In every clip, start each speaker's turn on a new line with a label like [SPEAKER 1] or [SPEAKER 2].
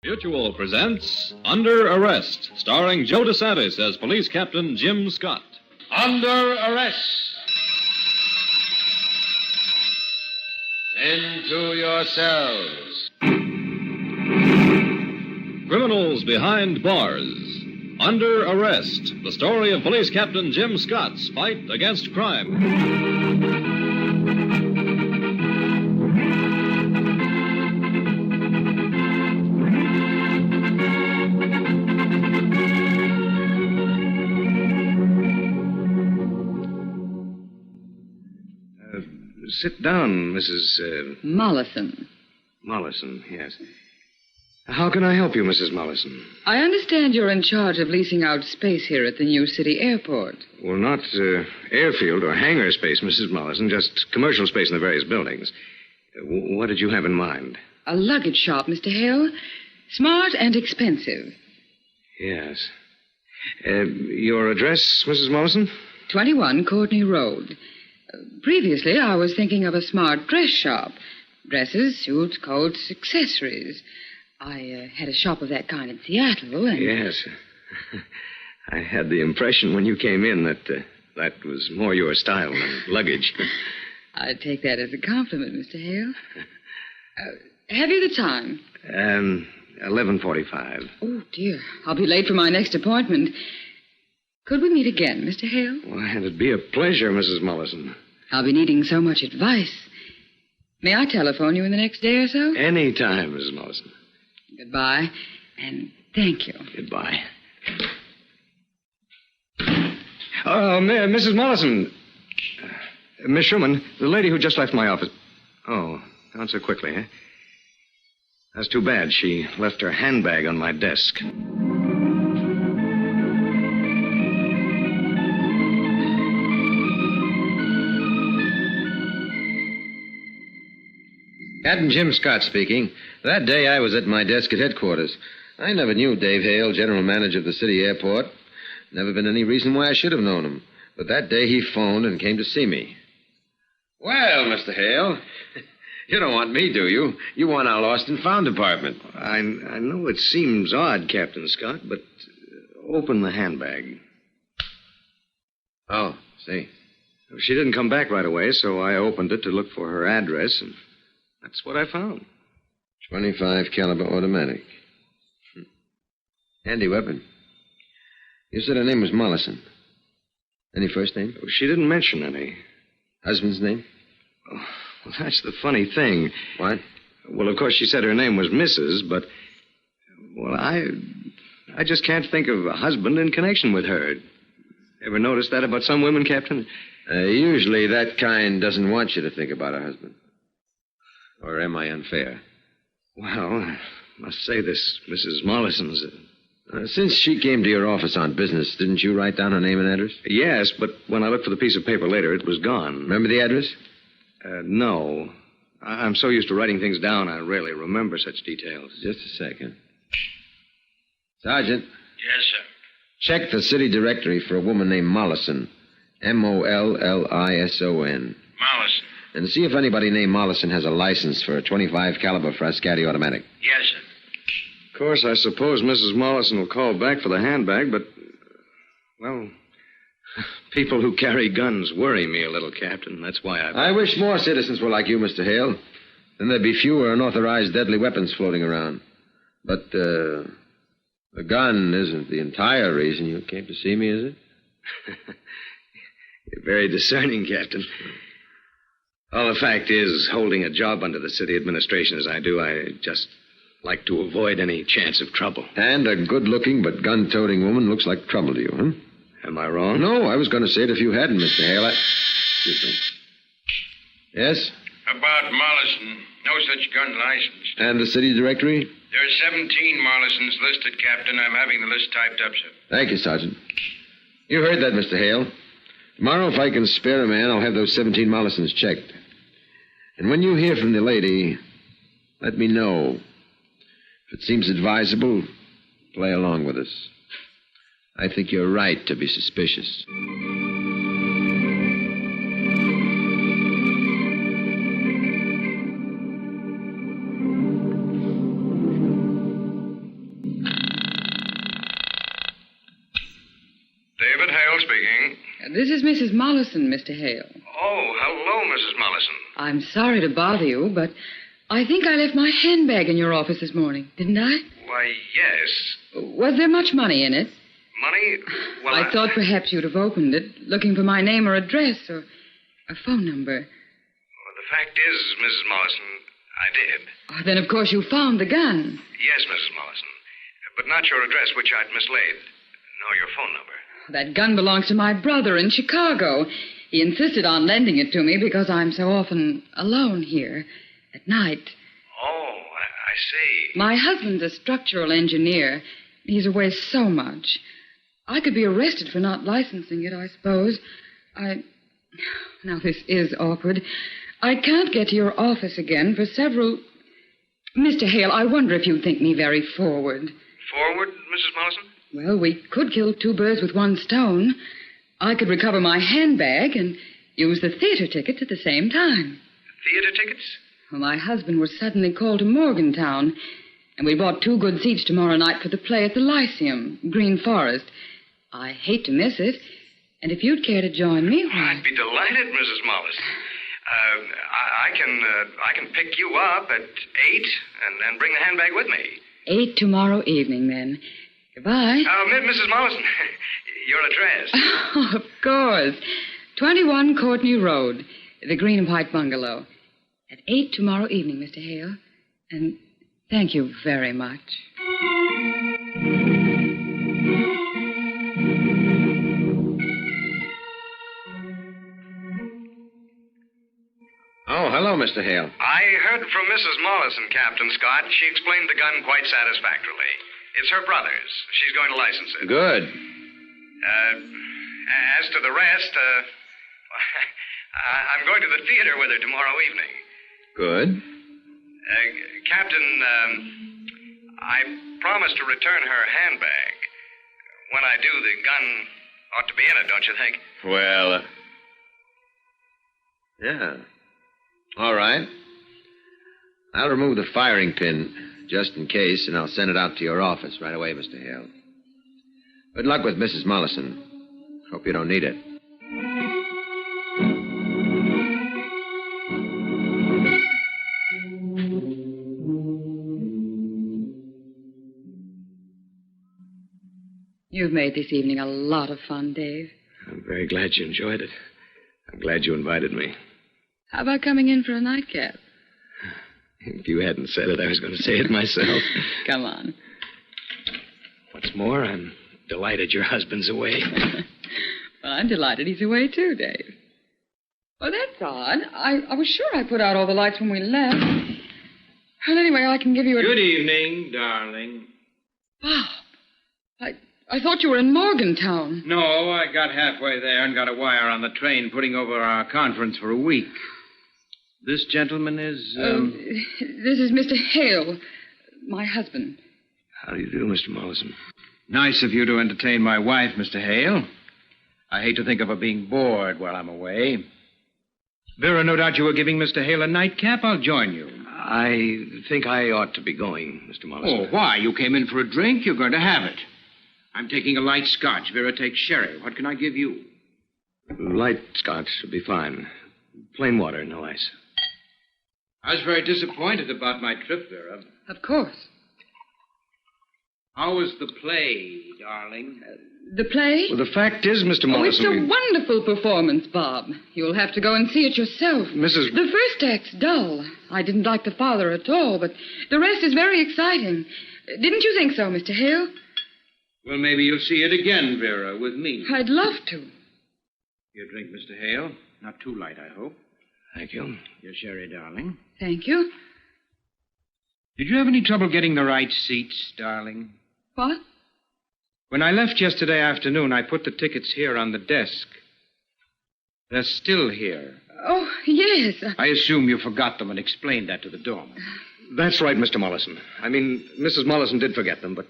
[SPEAKER 1] Mutual presents Under Arrest, starring Joe DeSantis as Police Captain Jim Scott.
[SPEAKER 2] Under arrest. Into your cells.
[SPEAKER 1] Criminals behind bars. Under Arrest, the story of Police Captain Jim Scott's fight against crime.
[SPEAKER 3] Sit down, Mrs.
[SPEAKER 4] Mollison.
[SPEAKER 3] Mollison, yes. How can I help you, Mrs. Mollison?
[SPEAKER 4] I understand you're in charge of leasing out space here at the New City Airport.
[SPEAKER 3] Well, not airfield or hangar space, Mrs. Mollison, just commercial space in the various buildings. What did you have in mind?
[SPEAKER 4] A luggage shop, Mr. Hale. Smart and expensive.
[SPEAKER 3] Yes. Your address, Mrs. Mollison?
[SPEAKER 4] 21 Courtney Road. Previously, I was thinking of a smart dress shop. Dresses, suits, coats, accessories. I had a shop of that kind in Seattle, and...
[SPEAKER 3] Yes. I had the impression when you came in that that was more your style than luggage.
[SPEAKER 4] I take that as a compliment, Mr. Hale. Have you the time?
[SPEAKER 3] 11:45.
[SPEAKER 4] Oh, dear. I'll be late for my next appointment. Could we meet again, Mr. Hale?
[SPEAKER 3] Well, it'd be a pleasure, Mrs. Mollison.
[SPEAKER 4] I'll be needing so much advice. May I telephone you in the next day or so?
[SPEAKER 3] Any time, Mrs. Mollison.
[SPEAKER 4] Goodbye, and thank you.
[SPEAKER 3] Goodbye. Mrs. Mollison. Miss Schumann, the lady who just left my office. Oh, not so quickly, eh? That's too bad. She left her handbag on my desk.
[SPEAKER 5] Captain Jim Scott speaking. That day I was at my desk at headquarters. I never knew Dave Hale, general manager of the city airport. Never been any reason why I should have known him. But that day he phoned and came to see me. Well, Mr. Hale, you don't want me, do you? You want our lost and found department.
[SPEAKER 3] I know it seems odd, Captain Scott, but open the handbag.
[SPEAKER 5] Oh, see.
[SPEAKER 3] She didn't come back right away, so I opened it to look for her address, and that's what I found.
[SPEAKER 5] 25 caliber automatic. Handy weapon. You said her name was Mollison. Any first name?
[SPEAKER 3] She didn't mention any.
[SPEAKER 5] Husband's name?
[SPEAKER 3] Oh, well, that's the funny thing.
[SPEAKER 5] What?
[SPEAKER 3] Well, of course, she said her name was Mrs., but... Well, I just can't think of a husband in connection with her. Ever notice that about some women, Captain?
[SPEAKER 5] Usually that kind doesn't want you to think about a husband. Or am I unfair?
[SPEAKER 3] Well, I must say this Mrs. Mollison's...
[SPEAKER 5] Since she came to your office on business, didn't you write down her name and address?
[SPEAKER 3] Yes, but when I looked for the piece of paper later, it was gone.
[SPEAKER 5] Remember the address?
[SPEAKER 3] No. I'm so used to writing things down, I rarely remember such details.
[SPEAKER 5] Just a second. Sergeant.
[SPEAKER 2] Yes, sir.
[SPEAKER 5] Check the city directory for a woman named Mollison. Mollison.
[SPEAKER 2] Mollison.
[SPEAKER 5] And see if anybody named Mollison has a license for a 25 caliber Frascati automatic.
[SPEAKER 2] Yes, sir.
[SPEAKER 3] Of course, I suppose Mrs. Mollison will call back for the handbag, but, well, people who carry guns worry me a little, Captain. That's why
[SPEAKER 5] I wish more citizens were like you, Mr. Hale. Then there'd be fewer unauthorized deadly weapons floating around. But, the gun isn't the entire reason you came to see me, is it?
[SPEAKER 3] You're very discerning, Captain. Well, the fact is, holding a job under the city administration as I do, I just like to avoid any chance of trouble.
[SPEAKER 5] And a good-looking but gun-toting woman looks like trouble to you, huh?
[SPEAKER 3] Am I wrong?
[SPEAKER 5] No, I was going to say it if you hadn't, Mr. Hale. Excuse me. Yes?
[SPEAKER 6] About Mollison. No such gun license.
[SPEAKER 5] And the city directory?
[SPEAKER 6] There are 17 Mollisons listed, Captain. I'm having the list typed up, sir.
[SPEAKER 5] Thank you, Sergeant. You heard that, Mr. Hale. Tomorrow, if I can spare a man, I'll have those 17 Mollisons checked. And when you hear from the lady, let me know. If it seems advisable, play along with us. I think you're right to be suspicious.
[SPEAKER 4] This is Mrs. Mollison, Mr. Hale.
[SPEAKER 6] Oh, hello, Mrs. Mollison.
[SPEAKER 4] I'm sorry to bother you, but I think I left my handbag in your office this morning, didn't I?
[SPEAKER 6] Why, yes.
[SPEAKER 4] Was there much money in it?
[SPEAKER 6] Money? Well,
[SPEAKER 4] I thought perhaps you'd have opened it, looking for my name or address or a phone number.
[SPEAKER 6] Well, the fact is, Mrs. Mollison, I did.
[SPEAKER 4] Oh, then, of course, you found the gun.
[SPEAKER 6] Yes, Mrs. Mollison. But not your address, which I'd mislaid. Nor your phone number.
[SPEAKER 4] That gun belongs to my brother in Chicago. He insisted on lending it to me because I'm so often alone here at night.
[SPEAKER 6] Oh, I see.
[SPEAKER 4] My husband's a structural engineer. He's away so much. I could be arrested for not licensing it, I suppose. Now, this is awkward. I can't get to your office again for several... Mr. Hale, I wonder if you'd think me very forward.
[SPEAKER 6] Forward, Mrs. Mollison?
[SPEAKER 4] Well, we could kill two birds with one stone. I could recover my handbag and use the theater tickets at the same time.
[SPEAKER 6] Theater tickets?
[SPEAKER 4] Well, my husband was suddenly called to Morgantown, and we bought 2 good seats tomorrow night for the play at the Lyceum, Green Forest. I hate to miss it, and if you'd care to join me, why...
[SPEAKER 6] I'd be delighted, Mrs. Mollison. I can pick you up at 8 and bring the handbag with me.
[SPEAKER 4] 8 tomorrow evening, then. Goodbye.
[SPEAKER 6] Mrs. Mollison, your address.
[SPEAKER 4] Oh, of course. 21 Courtney Road, the Green and White Bungalow. At 8 tomorrow evening, Mr. Hale. And thank you very much.
[SPEAKER 5] Oh, hello, Mr. Hale.
[SPEAKER 6] I heard from Mrs. Mollison, Captain Scott. She explained the gun quite satisfactorily. It's her brother's. She's going to license it.
[SPEAKER 5] Good.
[SPEAKER 6] As to the rest, I'm going to the theater with her tomorrow evening.
[SPEAKER 5] Good.
[SPEAKER 6] Captain, I promised to return her handbag. When I do, the gun ought to be in it, don't you think?
[SPEAKER 5] Well, yeah. All right. I'll remove the firing pin just in case, and I'll send it out to your office right away, Mr. Hale. Good luck with Mrs. Mollison. Hope you don't need it.
[SPEAKER 4] You've made this evening a lot of fun, Dave.
[SPEAKER 3] I'm very glad you enjoyed it. I'm glad you invited me.
[SPEAKER 4] How about coming in for a nightcap?
[SPEAKER 3] If you hadn't said it, I was going to say it myself.
[SPEAKER 4] Come on.
[SPEAKER 3] What's more, I'm delighted your husband's away.
[SPEAKER 4] Well, I'm delighted he's away, too, Dave. Well, that's odd. I was sure I put out all the lights when we left. Well, anyway, I can give you a...
[SPEAKER 7] Good evening, darling.
[SPEAKER 4] Bob, I thought you were in Morgantown.
[SPEAKER 7] No, I got halfway there and got a wire on the train putting over our conference for a week. This gentleman is...
[SPEAKER 4] This is Mr. Hale, my husband.
[SPEAKER 3] How do you do, Mr. Mollison?
[SPEAKER 7] Nice of you to entertain my wife, Mr. Hale. I hate to think of her being bored while I'm away. Vera, no doubt you were giving Mr. Hale a nightcap. I'll join you.
[SPEAKER 3] I think I ought to be going, Mr. Mollison.
[SPEAKER 7] Oh, why? You came in for a drink. You're going to have it. I'm taking a light scotch. Vera takes sherry. What can I give you?
[SPEAKER 3] Light scotch should be fine. Plain water, no ice.
[SPEAKER 7] I was very disappointed about my trip, Vera.
[SPEAKER 4] Of course.
[SPEAKER 7] How was the play, darling?
[SPEAKER 4] The play?
[SPEAKER 3] Well, the fact is, Mr.
[SPEAKER 4] Oh, it's
[SPEAKER 3] Mollison...
[SPEAKER 4] a wonderful performance, Bob. You'll have to go and see it yourself.
[SPEAKER 3] Mrs.
[SPEAKER 4] The first act's dull. I didn't like the father at all, but the rest is very exciting. Didn't you think so, Mr. Hale?
[SPEAKER 7] Well, maybe you'll see it again, Vera, with me.
[SPEAKER 4] I'd love to.
[SPEAKER 7] Your drink, Mr. Hale. Not too light, I hope.
[SPEAKER 3] Thank you.
[SPEAKER 7] Your sherry, darling.
[SPEAKER 4] Thank you.
[SPEAKER 7] Did you have any trouble getting the right seats, darling?
[SPEAKER 4] What?
[SPEAKER 7] When I left yesterday afternoon, I put the tickets here on the desk. They're still here.
[SPEAKER 4] Oh, yes.
[SPEAKER 7] I assume you forgot them and explained that to the doorman.
[SPEAKER 3] That's right, Mr. Mollison. I mean, Mrs. Mollison did forget them, but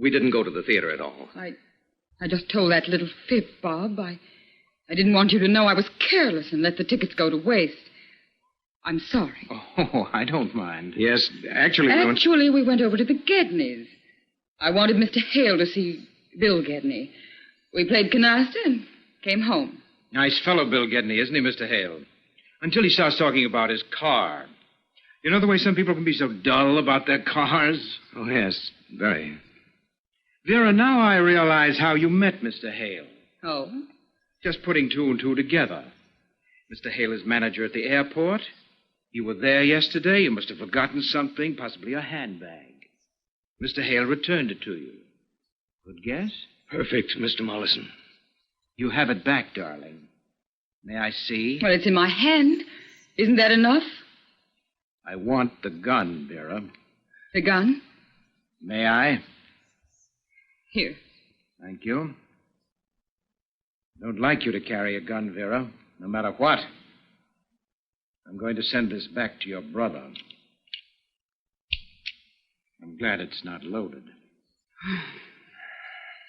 [SPEAKER 3] we didn't go to the theater at all.
[SPEAKER 4] I just told that little fib, Bob. I didn't want you to know I was careless and let the tickets go to waste. I'm sorry.
[SPEAKER 7] Oh, I don't mind.
[SPEAKER 3] Yes, actually...
[SPEAKER 4] we went over to the Gedneys. I wanted Mr. Hale to see Bill Gedney. We played canasta, and Came home.
[SPEAKER 7] Nice fellow, Bill Gedney, isn't he, Mr. Hale? Until he starts talking about his car. You know the way some people can be so dull about their cars?
[SPEAKER 3] Oh, yes, very.
[SPEAKER 7] Vera, now I realize how you met Mr. Hale.
[SPEAKER 4] Oh?
[SPEAKER 7] Just putting two and two together. Mr. Hale is manager at the airport. You were there yesterday. You must have forgotten something, possibly a handbag. Mr. Hale returned it to you. Good guess?
[SPEAKER 3] Perfect, Mr. Mollison.
[SPEAKER 7] You have it back, darling. May I see?
[SPEAKER 4] Well, it's in my hand. Isn't that enough?
[SPEAKER 7] I want the gun, Vera.
[SPEAKER 4] The gun?
[SPEAKER 7] May I?
[SPEAKER 4] Here.
[SPEAKER 7] Thank you. I don't like you to carry a gun, Vera, no matter what. I'm going to send this back to your brother. I'm glad it's not loaded.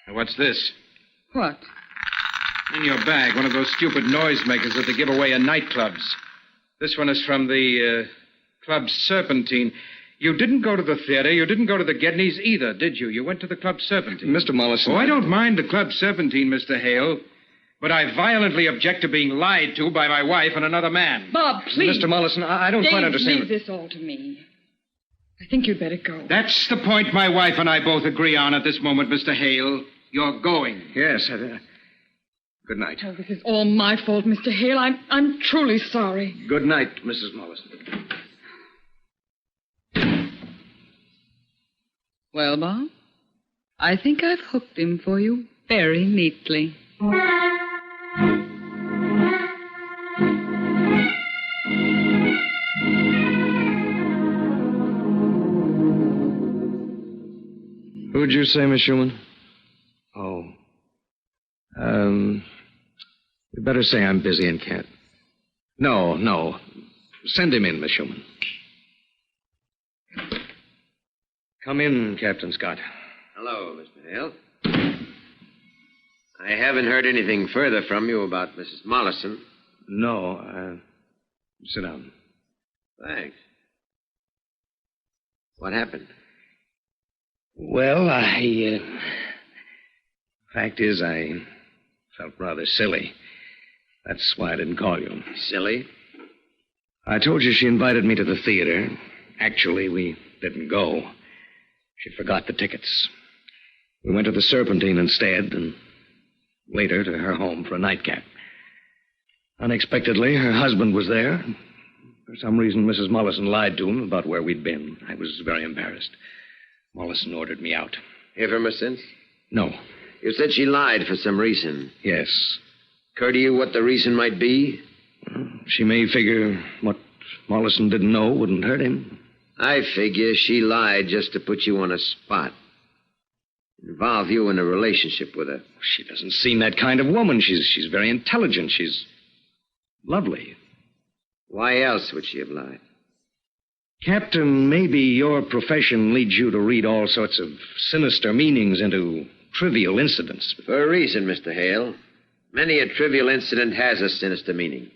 [SPEAKER 7] Now, what's this?
[SPEAKER 4] What?
[SPEAKER 7] In your bag, one of those stupid noisemakers that they give away in nightclubs. This one is from the Club Serpentine. You didn't go to the theater. You didn't go to the Gedneys either, did you? You went to the Club Serpentine.
[SPEAKER 3] Mr. Mollison.
[SPEAKER 7] Oh, I don't mind the Club Serpentine, Mr. Hale. But I violently object to being lied to by my wife and another man.
[SPEAKER 4] Bob, please.
[SPEAKER 3] Mr. Mollison, I don't quite understand.
[SPEAKER 4] Leave this all to me. I think you'd better go.
[SPEAKER 7] That's the point my wife and I both agree on at this moment, Mr. Hale. You're going.
[SPEAKER 3] Yes. Good night.
[SPEAKER 4] Oh, this is all my fault, Mr. Hale. I'm truly sorry.
[SPEAKER 3] Good night, Mrs. Mollison.
[SPEAKER 4] Well, Bob, I think I've hooked him for you very neatly.
[SPEAKER 3] Who'd you say, Miss Schumann? Oh. You better say I'm busy and can't. No. Send him in, Miss Schumann. Come in, Captain Scott.
[SPEAKER 5] Hello, Mr. Hale. I haven't heard anything further from you about Mrs. Mollison.
[SPEAKER 3] No, sit down.
[SPEAKER 5] Thanks. What happened?
[SPEAKER 3] Well, fact is, I felt rather silly. That's why I didn't call you.
[SPEAKER 5] Silly?
[SPEAKER 3] I told you she invited me to the theater. Actually, we didn't go. She forgot the tickets. We went to the Serpentine instead, and later to her home for a nightcap. Unexpectedly, her husband was there. For some reason, Mrs. Mollison lied to him about where we'd been. I was very embarrassed. Mollison ordered me out.
[SPEAKER 5] Hear from her since?
[SPEAKER 3] No.
[SPEAKER 5] You said she lied for some reason.
[SPEAKER 3] Yes.
[SPEAKER 5] Occur to you what the reason might be?
[SPEAKER 3] She may figure what Mollison didn't know wouldn't hurt him.
[SPEAKER 5] I figure she lied just to put you on a spot. Involve you in a relationship with her.
[SPEAKER 3] She doesn't seem that kind of woman. She's very intelligent. She's lovely.
[SPEAKER 5] Why else would she have lied?
[SPEAKER 3] Captain, maybe your profession leads you to read all sorts of sinister meanings into trivial incidents.
[SPEAKER 5] For a reason, Mr. Hale. Many a trivial incident has a sinister meaning.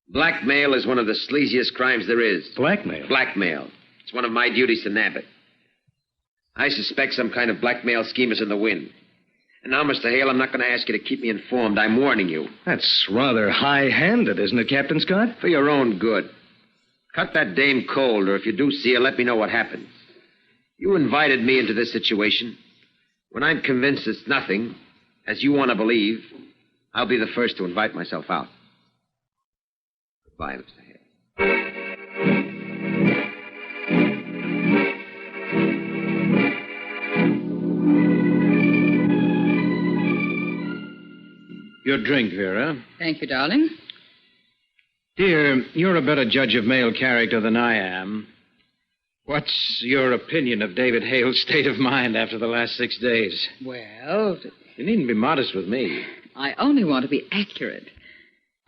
[SPEAKER 5] Blackmail is one of the sleaziest crimes there is.
[SPEAKER 3] Blackmail?
[SPEAKER 5] Blackmail. It's one of my duties to nab it. I suspect some kind of blackmail scheme is in the wind. And now, Mr. Hale, I'm not going to ask you to keep me informed. I'm warning you.
[SPEAKER 3] That's rather high-handed, isn't it, Captain Scott?
[SPEAKER 5] For your own good. Cut that dame cold, or if you do see her, let me know what happens. You invited me into this situation. When I'm convinced it's nothing, as you want to believe, I'll be the first to invite myself out. Goodbye, Mr. Hale.
[SPEAKER 7] Your drink, Vera.
[SPEAKER 4] Thank you, darling.
[SPEAKER 7] Dear, you're a better judge of male character than I am. What's your opinion of David Hale's state of mind after the last 6 days?
[SPEAKER 4] Well,
[SPEAKER 7] You needn't be modest with me.
[SPEAKER 4] I only want to be accurate.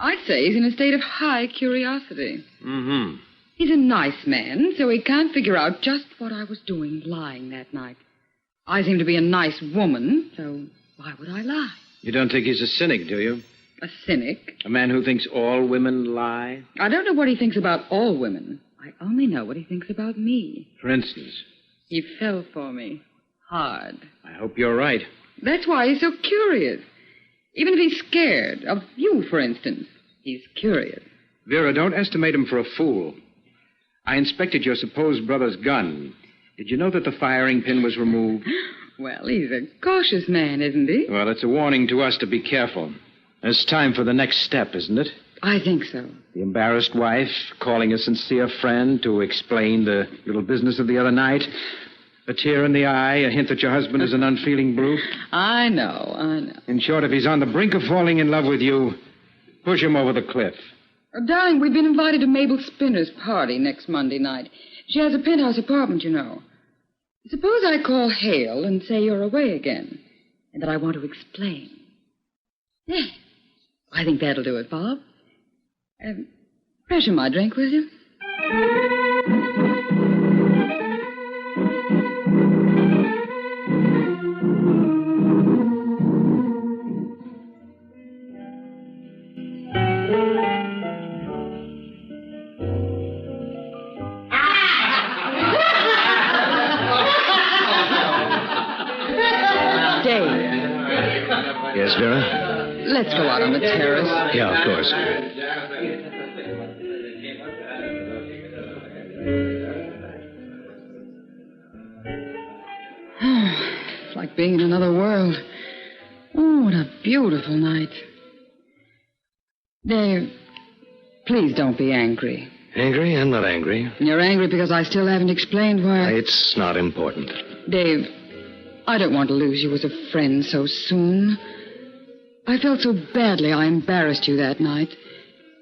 [SPEAKER 4] I'd say he's in a state of high curiosity.
[SPEAKER 7] Mm-hmm.
[SPEAKER 4] He's a nice man, so he can't figure out just what I was doing lying that night. I seem to be a nice woman, so why would I lie?
[SPEAKER 7] You don't think he's a cynic, do you?
[SPEAKER 4] A cynic?
[SPEAKER 7] A man who thinks all women lie?
[SPEAKER 4] I don't know what he thinks about all women. I only know what he thinks about me.
[SPEAKER 7] For instance?
[SPEAKER 4] He fell for me. Hard.
[SPEAKER 7] I hope you're right.
[SPEAKER 4] That's why he's so curious. Even if he's scared, of you, for instance, he's curious.
[SPEAKER 7] Vera, don't estimate him for a fool. I inspected your supposed brother's gun. Did you know that the firing pin was removed?
[SPEAKER 4] Well, he's a cautious man, isn't he?
[SPEAKER 7] Well, it's a warning to us to be careful. It's time for the next step, isn't it?
[SPEAKER 4] I think so.
[SPEAKER 7] The embarrassed wife calling a sincere friend to explain the little business of the other night. A tear in the eye, a hint that your husband is an unfeeling brute.
[SPEAKER 4] I know.
[SPEAKER 7] In short, if he's on the brink of falling in love with you, push him over the cliff.
[SPEAKER 4] Oh, darling, we've been invited to Mabel Spinner's party next Monday night. She has a penthouse apartment, you know. Suppose I call Hale and say you're away again, and that I want to explain. Yeah, I think that'll do it, Bob. Pressure my drink, will you?
[SPEAKER 3] Yes, Vera?
[SPEAKER 4] Let's go out on the terrace.
[SPEAKER 3] Yeah, of course.
[SPEAKER 4] It's like being in another world. Oh, what a beautiful night. Dave, please don't be angry.
[SPEAKER 3] Angry? I'm not angry.
[SPEAKER 4] You're angry because I still haven't explained why...
[SPEAKER 3] It's not important.
[SPEAKER 4] Dave, I don't want to lose you as a friend so soon. I felt so badly I embarrassed you that night.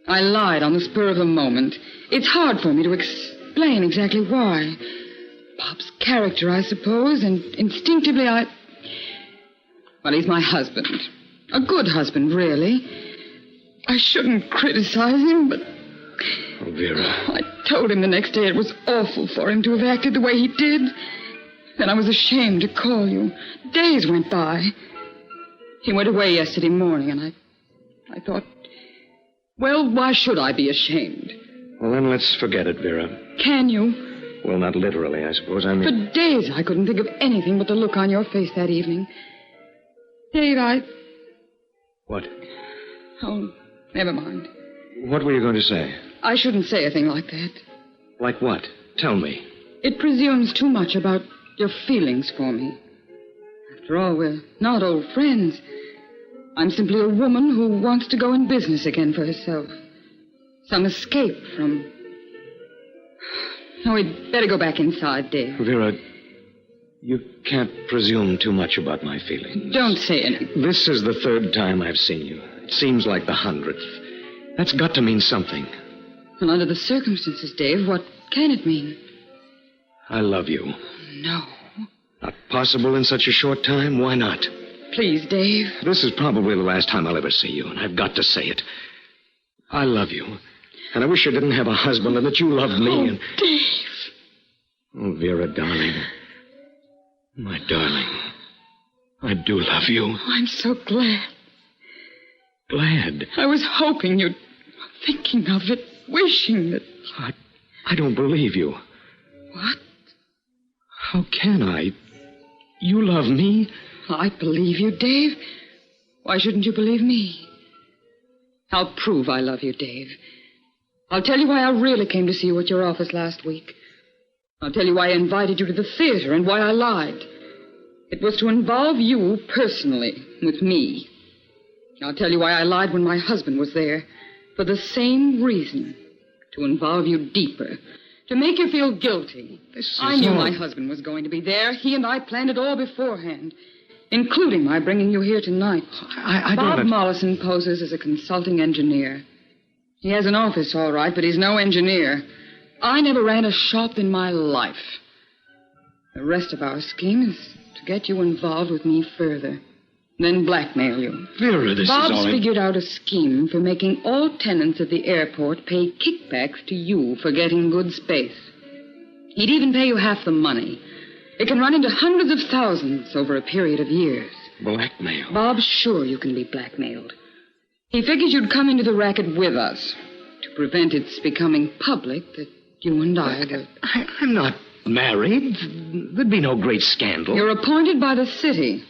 [SPEAKER 4] I lied on the spur of the moment. It's hard for me to explain exactly why. Bob's character, I suppose, and instinctively Well, he's my husband. A good husband, really. I shouldn't criticize him, but...
[SPEAKER 3] Oh, Vera.
[SPEAKER 4] I told him the next day it was awful for him to have acted the way he did. Then I was ashamed to call you. Days went by. He went away yesterday morning, and I thought, well, why should I be ashamed?
[SPEAKER 3] Well, then let's forget it, Vera.
[SPEAKER 4] Can you?
[SPEAKER 3] Well, not literally, I suppose. I mean...
[SPEAKER 4] For days I couldn't think of anything but the look on your face that evening. Dave,
[SPEAKER 3] What?
[SPEAKER 4] Oh, never mind.
[SPEAKER 3] What were you going to say?
[SPEAKER 4] I shouldn't say a thing like that.
[SPEAKER 3] Like what? Tell me.
[SPEAKER 4] It presumes too much about your feelings for me. After all, we're not old friends. I'm simply a woman who wants to go in business again for herself. Some escape from... Oh, we'd better go back inside, Dave.
[SPEAKER 3] Vera, you can't presume too much about my feelings.
[SPEAKER 4] Don't say anything.
[SPEAKER 3] This is the third time I've seen you. It seems like the 100th. That's got to mean something.
[SPEAKER 4] Well, under the circumstances, Dave, what can it mean?
[SPEAKER 3] I love you.
[SPEAKER 4] No.
[SPEAKER 3] Not possible in such a short time? Why not?
[SPEAKER 4] Please, Dave.
[SPEAKER 3] This is probably the last time I'll ever see you, and I've got to say it. I love you. And I wish I didn't have a husband and that you loved me.
[SPEAKER 4] Oh,
[SPEAKER 3] and...
[SPEAKER 4] Dave.
[SPEAKER 3] Oh, Vera, darling. My darling. I do love you.
[SPEAKER 4] I'm so glad.
[SPEAKER 3] Glad.
[SPEAKER 4] I was hoping you'd... Thinking of it, wishing that...
[SPEAKER 3] I don't believe you.
[SPEAKER 4] What?
[SPEAKER 3] How can I? You love me?
[SPEAKER 4] I believe you, Dave. Why shouldn't you believe me? I'll prove I love you, Dave. I'll tell you why I really came to see you at your office last week. I'll tell you why I invited you to the theater and why I lied. It was to involve you personally with me. I'll tell you why I lied when my husband was there. For the same reason. To involve you deeper. To make you feel guilty. I knew my husband was going to be there. He and I planned it all beforehand. Including my bringing you here tonight. Bob Mollison poses as a consulting engineer. He has an office, all right, but he's no engineer. I never ran a shop in my life. The rest of our scheme is to get you involved with me further. Then blackmail you.
[SPEAKER 3] Vera, this
[SPEAKER 4] Bob's
[SPEAKER 3] is all...
[SPEAKER 4] figured out a scheme for making all tenants of the airport pay kickbacks to you for getting good space. He'd even pay you half the money. It can run into hundreds of thousands over a period of years.
[SPEAKER 3] Blackmail?
[SPEAKER 4] Bob's sure you can be blackmailed. He figures you'd come into the racket with us to prevent its becoming public that you and I were...
[SPEAKER 3] I'm not married. There'd be no great scandal.
[SPEAKER 4] You're appointed by the city.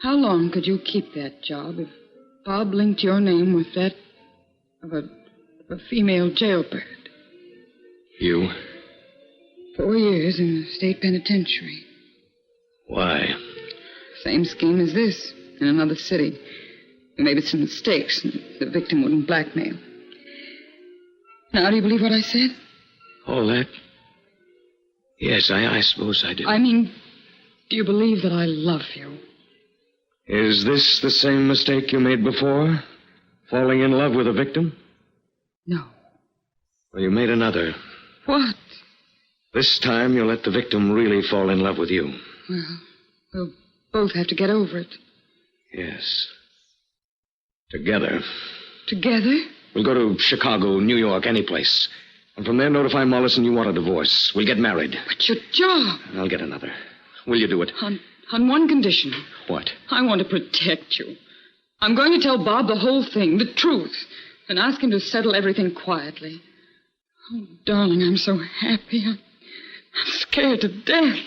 [SPEAKER 4] How long could you keep that job if Bob linked your name with that of a female jailbird?
[SPEAKER 3] You?
[SPEAKER 4] 4 years in the state penitentiary.
[SPEAKER 3] Why?
[SPEAKER 4] Same scheme as this, in another city. We made some mistakes, and the victim wouldn't blackmail. Now, do you believe what I said?
[SPEAKER 3] All that? Yes, I suppose I do.
[SPEAKER 4] I mean, do you believe that I love you?
[SPEAKER 3] Is this the same mistake you made before? Falling in love with a victim?
[SPEAKER 4] No.
[SPEAKER 3] Well, you made another.
[SPEAKER 4] What?
[SPEAKER 3] This time you'll let the victim really fall in love with you.
[SPEAKER 4] Well, we'll both have to get over it.
[SPEAKER 3] Yes. Together.
[SPEAKER 4] Together?
[SPEAKER 3] We'll go to Chicago, New York, any place. And from there notify Mollison you want a divorce. We'll get married.
[SPEAKER 4] But your job.
[SPEAKER 3] I'll get another. Will you do it?
[SPEAKER 4] On one condition.
[SPEAKER 3] What?
[SPEAKER 4] I want to protect you. I'm going to tell Bob the whole thing, the truth, and ask him to settle everything quietly. Oh, darling, I'm so happy. I'm scared to death.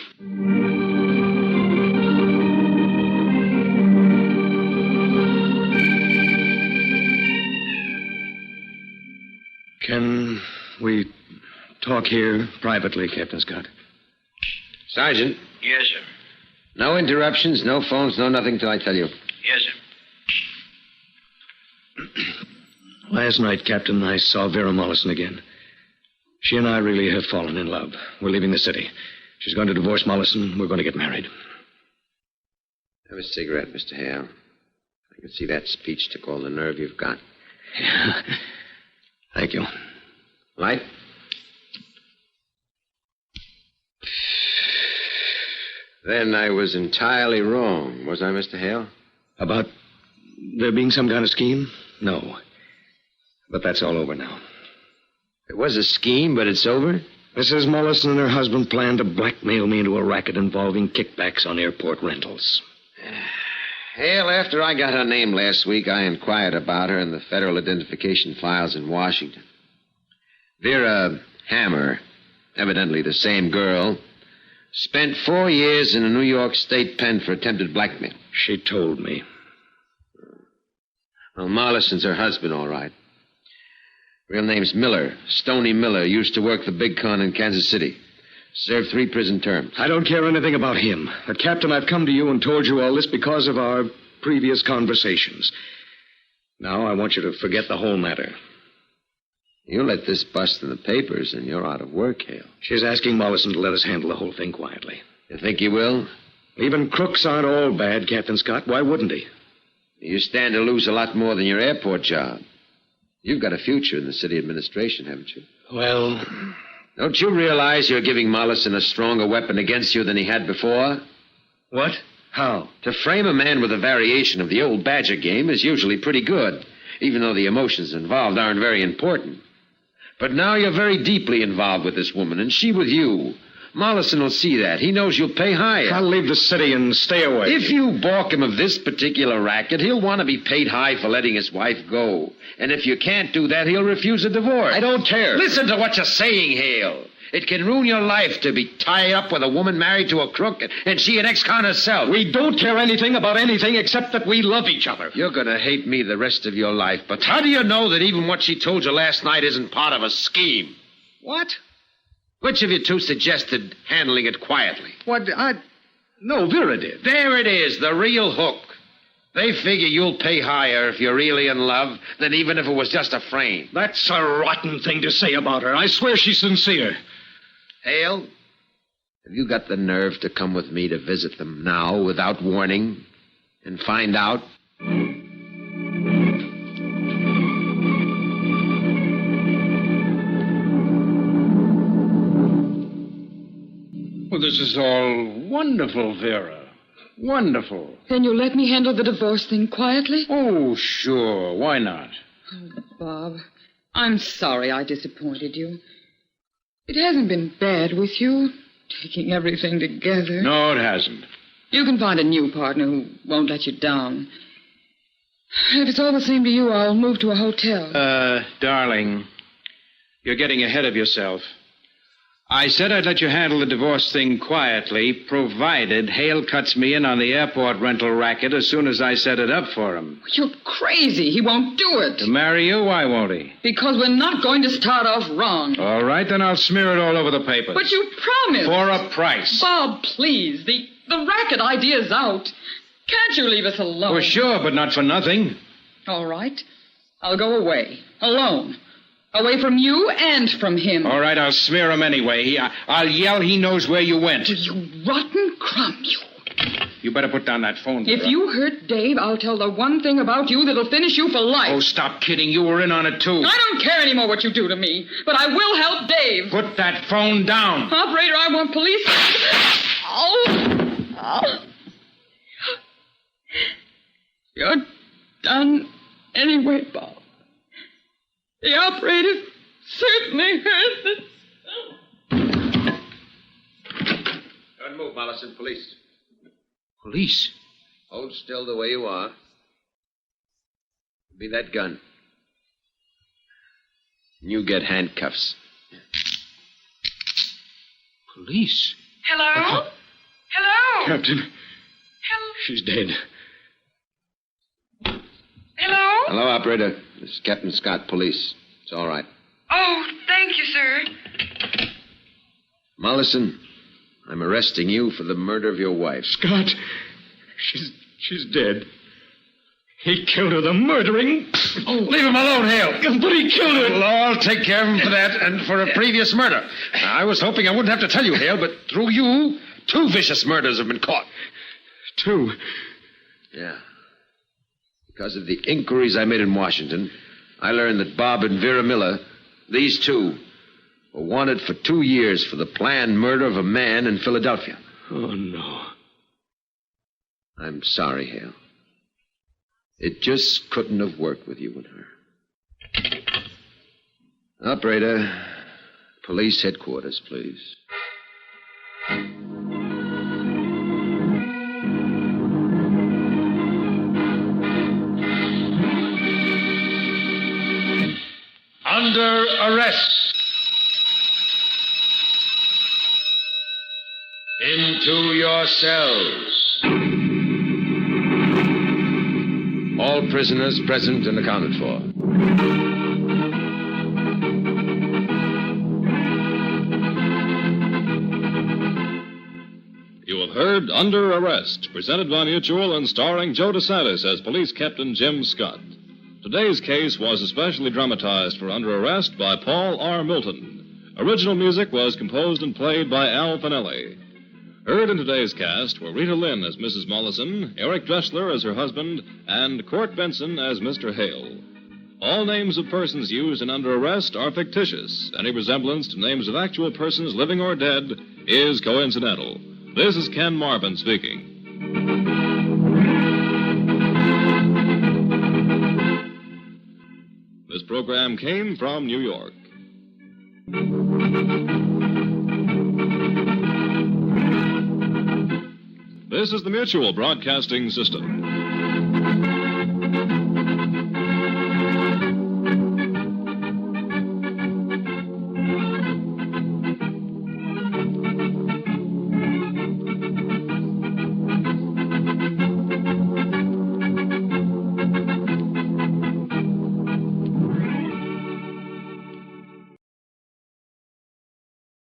[SPEAKER 3] Can we talk here privately, Captain Scott?
[SPEAKER 5] Sergeant.
[SPEAKER 6] Yes, sir.
[SPEAKER 5] No interruptions, no phones, no nothing till I tell you.
[SPEAKER 6] Yes, sir.
[SPEAKER 3] Last night, Captain, I saw Vera Mollison again. She and I really have fallen in love. We're leaving the city. She's going to divorce Mollison. We're going to get married.
[SPEAKER 5] Have a cigarette, Mr. Hale. I can see that speech took all the nerve you've got.
[SPEAKER 3] Yeah. Thank you.
[SPEAKER 5] Light? Then I was entirely wrong, was I, Mr. Hale?
[SPEAKER 3] About there being some kind of scheme? No. But that's all over now.
[SPEAKER 5] It was a scheme, but it's over?
[SPEAKER 3] Mrs. Mollison and her husband planned to blackmail me into a racket involving kickbacks on airport rentals.
[SPEAKER 5] Hale, after I got her name last week, I inquired about her in the federal identification files in Washington. Vera Hammer, evidently the same girl, spent 4 years in a New York state pen for attempted blackmail.
[SPEAKER 3] She told me.
[SPEAKER 5] Well, Mollison's her husband, all right. Real name's Miller. Stoney Miller. Used to work the big con in Kansas City. Served 3 prison terms.
[SPEAKER 3] I don't care anything about him. But, Captain, I've come to you and told you all this because of our previous conversations. Now I want you to forget the whole matter.
[SPEAKER 5] You let this bust in the papers and you're out of work, Hale.
[SPEAKER 3] She's asking Mollison to let us handle the whole thing quietly.
[SPEAKER 5] You think he will?
[SPEAKER 3] Even crooks aren't all bad, Captain Scott. Why wouldn't he?
[SPEAKER 5] You stand to lose a lot more than your airport job. You've got a future in the city administration, haven't you?
[SPEAKER 3] Well...
[SPEAKER 5] Don't you realize you're giving Mollison a stronger weapon against you than he had before?
[SPEAKER 3] What? How?
[SPEAKER 5] To frame a man with a variation of the old Badger game is usually pretty good, even though the emotions involved aren't very important. But now you're very deeply involved with this woman, and she with you. Mollison will see that. He knows you'll pay higher.
[SPEAKER 3] I'll leave the city and stay away.
[SPEAKER 5] If you balk him of this particular racket, he'll want to be paid high for letting his wife go. And if you can't do that, he'll refuse a divorce.
[SPEAKER 3] I don't care.
[SPEAKER 5] Listen to what you're saying, Hale. It can ruin your life to be tied up with a woman married to a crook and she an ex-con herself.
[SPEAKER 3] We don't care anything about anything except that we love each other.
[SPEAKER 5] You're going to hate me the rest of your life, but how do you know that even what she told you last night isn't part of a scheme?
[SPEAKER 3] What?
[SPEAKER 5] Which of you two suggested handling it quietly?
[SPEAKER 3] No, Vera did.
[SPEAKER 5] There it is, the real hook. They figure you'll pay higher if you're really in love than even if it was just a frame.
[SPEAKER 3] That's a rotten thing to say about her. I swear she's sincere.
[SPEAKER 5] Hale, have you got the nerve to come with me to visit them now without warning and find out?
[SPEAKER 7] Well, this is all wonderful, Vera. Wonderful.
[SPEAKER 4] Then you'll let me handle the divorce thing quietly?
[SPEAKER 7] Oh, sure. Why not?
[SPEAKER 4] Oh, Bob, I'm sorry I disappointed you. It hasn't been bad with you, taking everything together.
[SPEAKER 7] No, it hasn't.
[SPEAKER 4] You can find a new partner who won't let you down. If it's all the same to you, I'll move to a hotel.
[SPEAKER 7] Darling, you're getting ahead of yourself. I said I'd let you handle the divorce thing quietly, provided Hale cuts me in on the airport rental racket as soon as I set it up for him.
[SPEAKER 4] You're crazy. He won't do it.
[SPEAKER 7] To marry you, why won't he?
[SPEAKER 4] Because we're not going to start off wrong.
[SPEAKER 7] All right, then I'll smear it all over the papers.
[SPEAKER 4] But you promised.
[SPEAKER 7] For a price.
[SPEAKER 4] Bob, please. The racket idea's out. Can't you leave us alone?
[SPEAKER 7] Well, sure, but not for nothing.
[SPEAKER 4] All right. I'll go away. Alone. Away from you and from him.
[SPEAKER 7] All right, I'll smear him anyway. I'll yell he knows where you went.
[SPEAKER 4] You rotten crumb, you.
[SPEAKER 7] You better put down that phone.
[SPEAKER 4] If you hurt Dave, I'll tell the one thing about you that'll finish you for life.
[SPEAKER 7] Oh, stop kidding. You were in on it, too.
[SPEAKER 4] I don't care anymore what you do to me, but I will help Dave.
[SPEAKER 7] Put that phone down.
[SPEAKER 4] Operator, I want police. Oh. You're done anyway, Bob. The operator certainly heard this.
[SPEAKER 5] Don't move, Mollison. Police.
[SPEAKER 7] Police?
[SPEAKER 5] Hold still the way you are. Be that gun. You get handcuffs.
[SPEAKER 7] Police?
[SPEAKER 4] Hello? Hello?
[SPEAKER 3] Captain. She's dead.
[SPEAKER 4] Hello?
[SPEAKER 5] Hello, operator. This is Captain Scott, police. It's all right.
[SPEAKER 4] Oh, thank you, sir.
[SPEAKER 5] Mollison, I'm arresting you for the murder of your wife.
[SPEAKER 3] Scott. She's dead. He killed her, the murdering.
[SPEAKER 5] Oh, leave him alone, Hale.
[SPEAKER 3] But he killed her.
[SPEAKER 5] We'll all take care of him for that and for a previous murder. I was hoping I wouldn't have to tell you, Hale, but through you, 2 vicious murders have been caught.
[SPEAKER 3] 2?
[SPEAKER 5] Yeah. Because of the inquiries I made in Washington, I learned that Bob and Vera Miller, these 2, were wanted for 2 years for the planned murder of a man in Philadelphia.
[SPEAKER 3] Oh, no.
[SPEAKER 5] I'm sorry, Hale. It just couldn't have worked with you and her. Operator, police headquarters, please.
[SPEAKER 2] Under arrest. Into your cells.
[SPEAKER 5] All prisoners present and accounted for.
[SPEAKER 1] You have heard Under Arrest, presented by Mutual and starring Joe DeSantis as Police Captain Jim Scott. Today's case was especially dramatized for Under Arrest by Paul R. Milton. Original music was composed and played by Al Finelli. Heard in today's cast were Rita Lynn as Mrs. Mollison, Eric Dressler as her husband, and Court Benson as Mr. Hale. All names of persons used in Under Arrest are fictitious. Any resemblance to names of actual persons, living or dead, is coincidental. This is Ken Marvin speaking. This program came from New York. This is the Mutual Broadcasting System.